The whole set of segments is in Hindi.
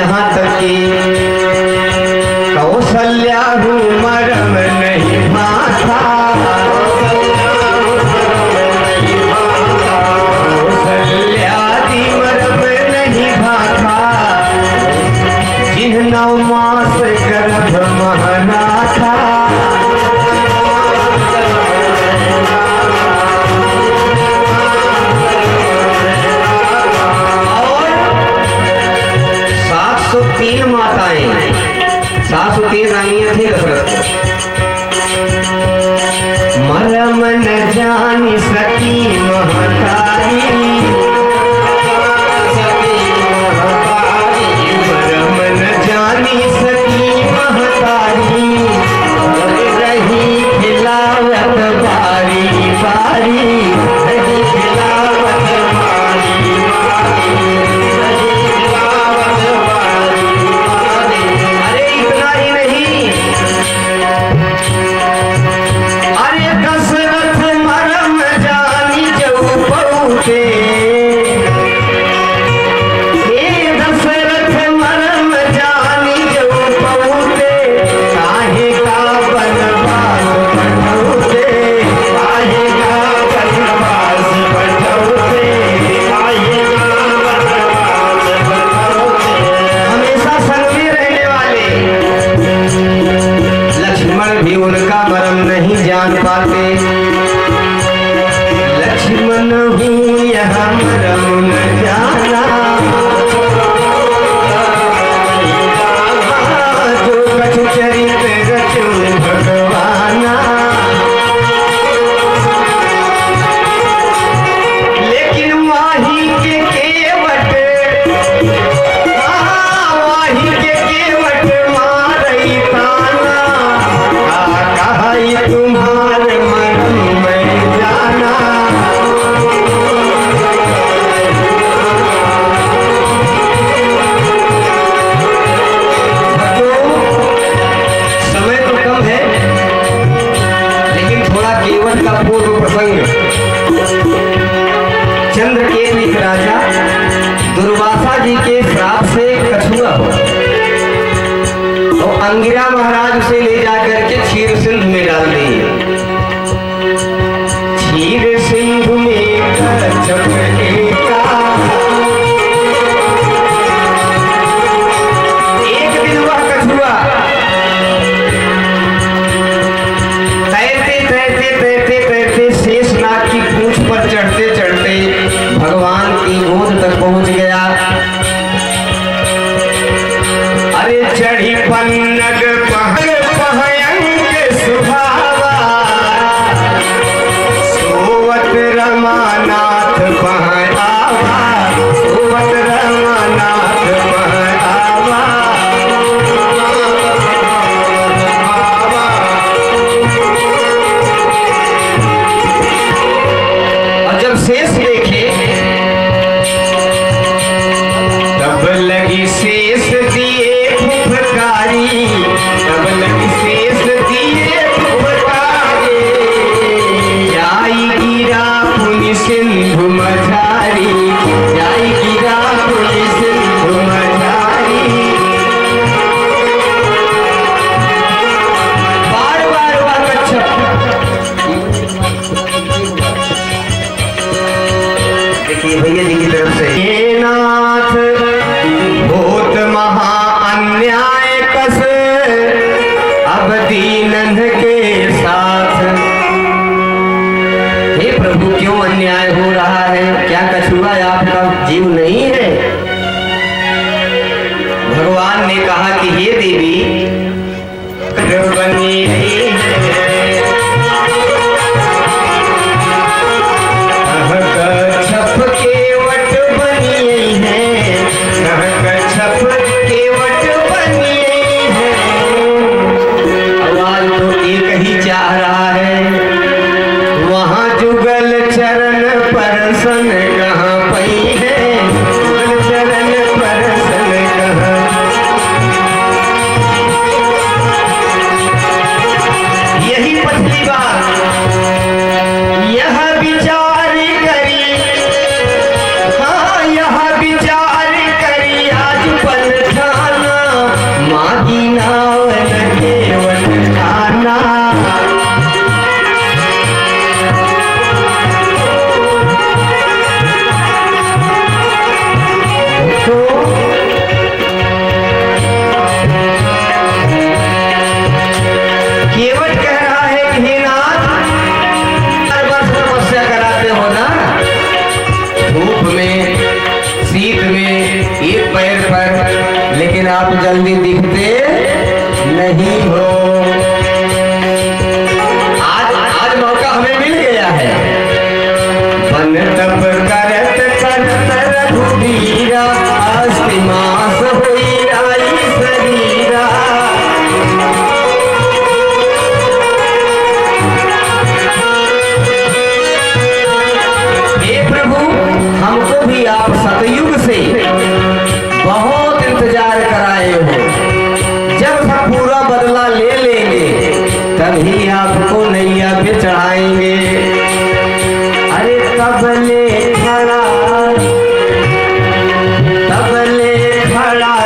यहाँ तक कि कौशल्या मरम नहीं भाता, कौशल्यादि मरम नहीं भाता, जिन 9 मास गर्भ महना था। और 703 माताएं, 703 रानियां थी दशरथ को। मरम न जानी सकी महतारी, मरम न जानी सकी महतारी, रही खिलावत बारी बारी, रही खिलावत बारी बारी, रही खिलावत बारी बारी। अरे इतना ही नहीं, अरे दशरथ मरम जानी जब पहुँचे, दशरथ मरम जानी जब पहुँचे, काहे का बनवास पठौते, काहे का बनवास पठौते, काहे का बनवास पठौते। हमेशा संग में रहने वाले लक्ष्मण भी उनका मरम नहीं जान पाते। लक्ष्मण हूँ यह मरम न जाना, जो कछु चरित रचु भगवाना। लेकिन वाही के केवट, वाही के केवट मारई ताना, कहा तुम्हारे मरम में जाना। समय तो कम है, लेकिन थोड़ा केवट का पूर्व प्रसंग। चंद्रकेतु एक राजा दुर्वासा जी के श्राप से कछुआ हुआ, तो अंगिरा महाराज उसे ले जाकर के क्षीर सिंधु में डाल दिए। क्षीर सिंधु में कच्छप एका, एक दिन वह कछुआ तैरते तैरते तैरते तैरते शेषनाग की पूंछ पर चढ़ते चढ़ते भगवान की गोद तक पहुंच गया। अरे चढ़ी पन्नग पहयंग सुभावा, सोवत रमानाथ पहआवा, सोवत रमानाथ पहआवा। और जब शेष देखे तब लगी शेष दिए फुफकारी, तब लगी शेष दिए फुफकारी। जाई गिरा पुनि सिंधु मझारी, जाई गिरा पुनि सिंधु मझारी। बार बार वह कच्छप, देखिए भैया जी की तरफ से, हे नाथ बहुत महा अन्याय कस, अब दीनंद के साथ। हे प्रभु क्यों अन्याय हो रहा है, क्या कछुआ आपका जीव नहीं है? भगवान ने कहा कि हे देवी बनी है, कच्छप केवट बनी है, कच्छप केवट बनी पर, लेकिन आप जल्दी दिखते नहीं हो। आज मौका हमें मिल गया है। बन तब करत करत रघुबीरा, अष्टि मास हुई आई शरीरा। हे प्रभु, हमको भी आप सतयुग से बहुत इंतजार कराए हो। जब सब पूरा बदला ले लेंगे तभी आपको नैया पे चढ़ाएंगे। अरे तबले खड़ा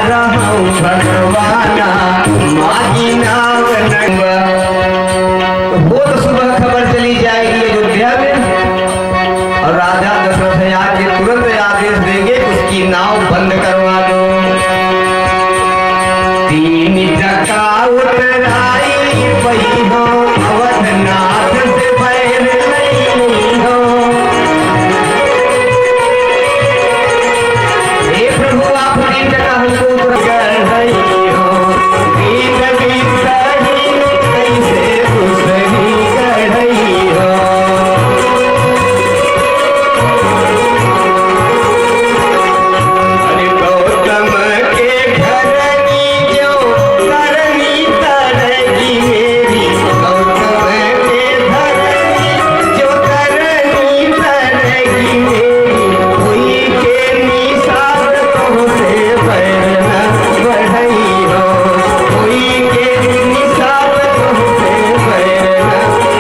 रहूं भगवाना, माही नाव नंगा। वो तो सुबह खबर चली जाएगी अयोध्या में, और राजा दशरथ आके तुरंत आदेश देंगे उसकी नाव बंद करवा दो। तीन टका उतराई पई हो, अवधनाथ से बैर नहीं हो। हे प्रभु, आप 3 टका हमको कर रही हो। दीन बिसही कैसे खुशही कर रही हो। अरे गौतम के घरनी जो करनी तरगी मेरी, गौतम के घरनी जो करनी तरगी मेरी, हुई के निसार तुमसे बैर न बढ़ई हो। हुई के निसार तुमसे बैर न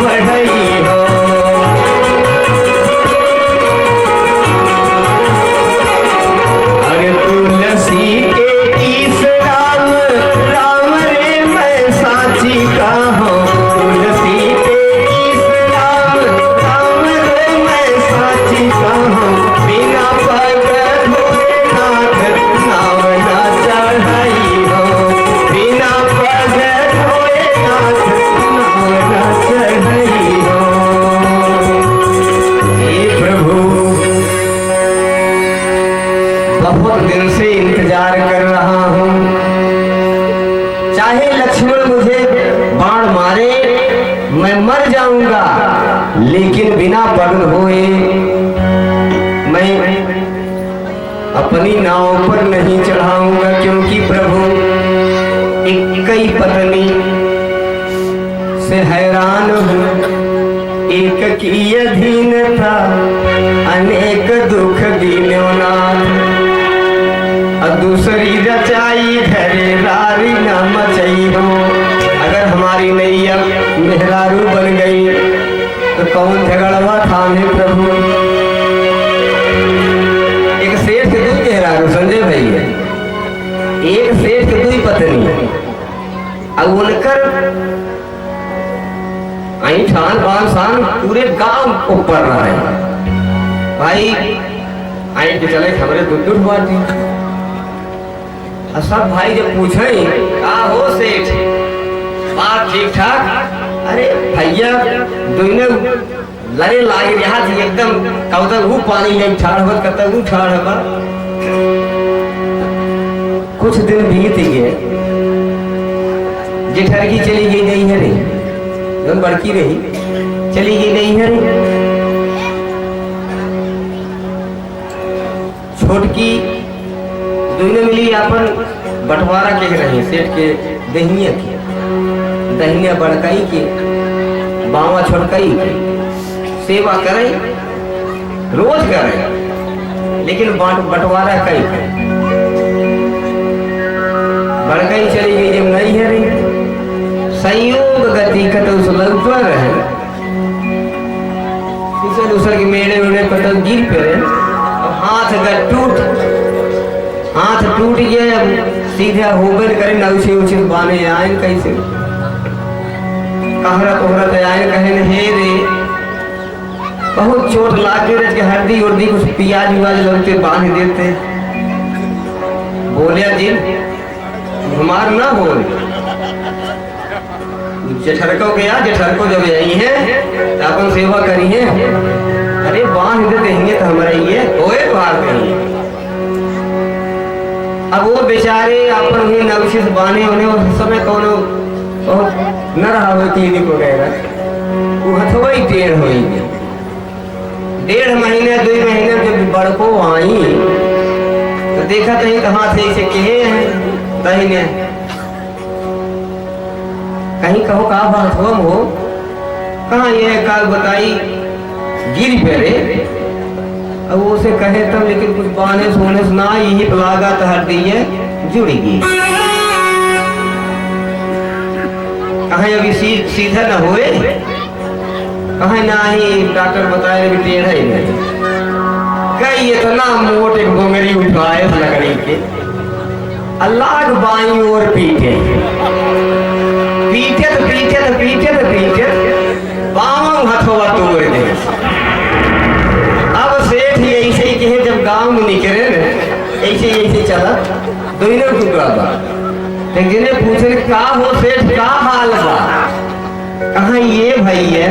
बढ़ई हो। अरे तुलसी के ईस राम, राम रे मैं साची कहूँ। तुलसी के ईस राम, राम रे मैं साची कहूँ। बिना पग धोए नाथ नाव न चढ़ई हो। बिना पग धोए नाथ नाव न चढ़ई हो। हे प्रभु, बहुत दिन से इंतजार कर रहा हूँ। चाहे लक्ष्मण मुझे बाण मारे, मैं मर जाऊंगा, लेकिन बिना पग धोए मैं अपनी नाव पर नहीं चढ़ाऊंगा। क्योंकि प्रभु, एक कई पत्नी से हैरान हूँ। एक की अधीनता अनेक दुख दीनो नाथ, और दूसरी रचाई घरे रारी न मचई हो। अगर हमारी नैया मेहरारू बन गई तो कौन झगड़वा थामे प्रभु। एक सेठ के 2 मेहरारू, संजय भैया, एक सेठ के 2 पत्नी, अब उनकर ऐठान बांसान पूरे गांव ऊपर रहा है। भाई आई के चले खबरें दूर बाटी। सब भाई जब पूछे का हो सेठ, बात ठीक ठाक? अरे भैया दोनों लड़े लागे यहाँ थी एकदम, कब तक वो पानी में ठाड़ हो, कब तक वो ठाड़ होगा। कुछ दिन बीत गए, जेठरकी चली गई नहीं है रे, जो बड़की रही चली गई नहीं है रे। छोटकी दोनों मिली अपन बंटवारा के रही, सेठ के दहिया के, दहिया बड़काई के, बावा छोटकाई के सेवा करे, रोज करे, लेकिन बंटवारा कई बड़काई चली गई जब नहीं है रे। संयोग गति कतौ सुलग पर है, दूसरे के मेड़े उड़े कतौ गिर पे हाथ अगर हाथ टूट गया, सीधा होकर करे न उसे उसे बाने आए कैसे कहरा कोहरा तो आए कहे हे रे बहुत चोट लागे रच के हल्दी उर्दी कुछ प्याज व्याज लगते बांध देते। बोलिया जी हमार ना बोल, जेठरको गया, जेठरको जब आई है तो अपन सेवा करी है। अरे बांध देते हैं तो हमारा ये ओए बाहर कहीं अब वो बेचारे अपन ही नवशिष बाने होने उस समय कोनो न रहा हो क्लिनिक वगैरह वो हथवा ही टेढ़ हो 1.5 महीने 2 महीने जब बड़को आई तो देखा कहीं कहाँ थे इसे कहे हैं दाहिने कहीं कहो कहा बात हो कहाँ ये काल बताई गिर पेरे अब वो उसे कहे तब लेकिन कुछ बाने सोने सुना यही पलागा तो हड्डी है जुड़ेगी कहा अभी सीधा न होए कहा ना ही डॉक्टर बताए कि टेढ़ा ही नहीं कई इतना मोटे घोंगरी उठाए लकड़ी के अल्लाह बाई और पीटे पीटे तो पीटे तो पीटे तो पीटे बाम हथवा तोड़ दे अब सेठ ही ऐसे ही कहे जब गांव में निकले न ऐसे चला दोनों टुकड़ा बा लेकिन पूछे का हो सेठ का हाल बा कहा ये भाई है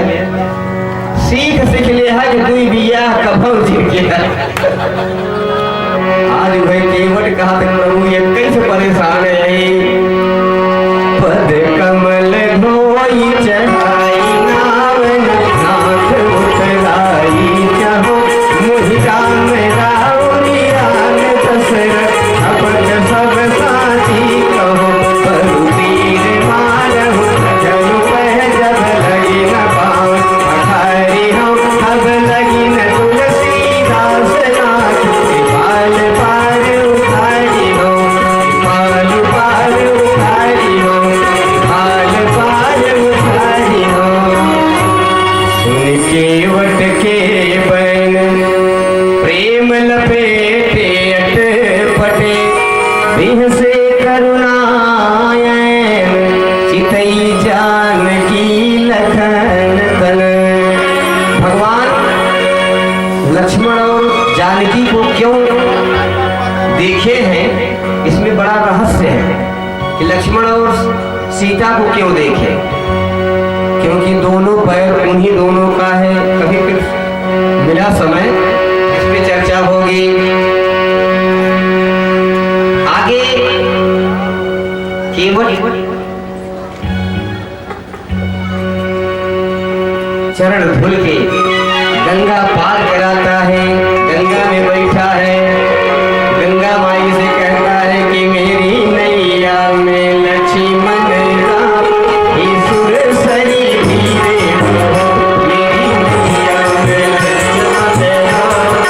सीख ले है कि तू बिया कभर जीत के आज भाई केवट कहा था प्रभु ये कैसे परेशान है पद कमल धोई चढ़ाई नाव नाथ उतराई चाहो मुझका मेरा उरियान दशरथ अपन सब साथी कहो परु तीर मारहु जनु पह जब लगी न पाँव पठारी हम अब लगी न तुलसीदास नाथ बाल पार उठारी हो बाल पार उठारी हो बाल पार उठारी हो सुन के वट के बन प्रेम लपेटे अटपटे बिह से करुणाय चितई जान की लखन तन भगवान लक्ष्मण और जानकी को क्यों देखे हैं इसमें बड़ा रहस्य है कि लक्ष्मण और सीता को क्यों देखे क्योंकि दोनों पैर उन्हीं दोनों का है कभी फिर मिला समय इस पे चर्चा होगी आगे केवल चरण धुल के गंगा पार कराता है गंगा में बैठा है गंगा माई से कहता है कि मेरी नैया में लक्ष्मण राम ईश्वर सही धीरे हो मेरी नैया में लक्ष्मण राम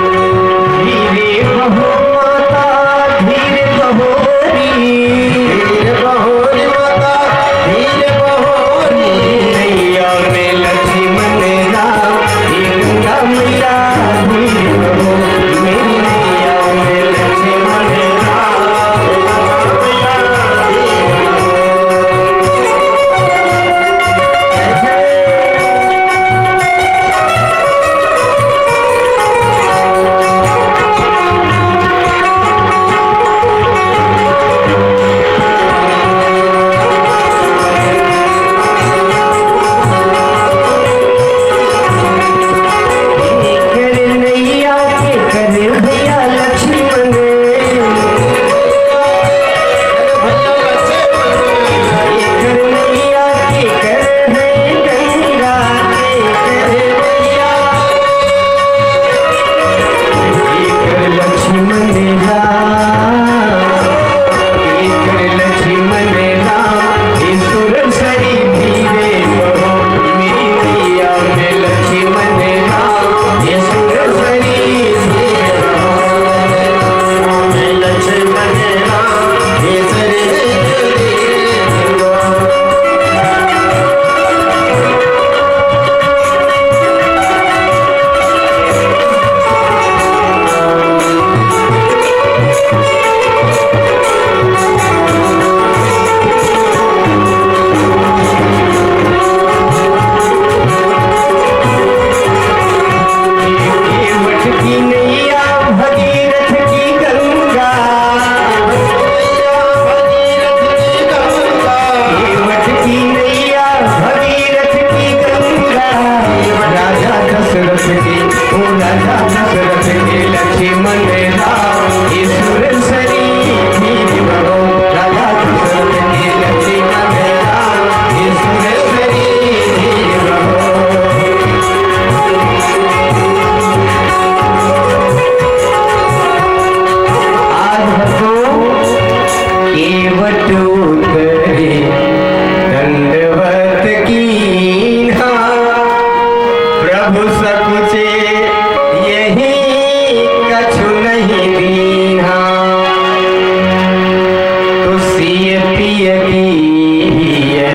धीरे बहो माता धीरे बहो प्रभु सकुचे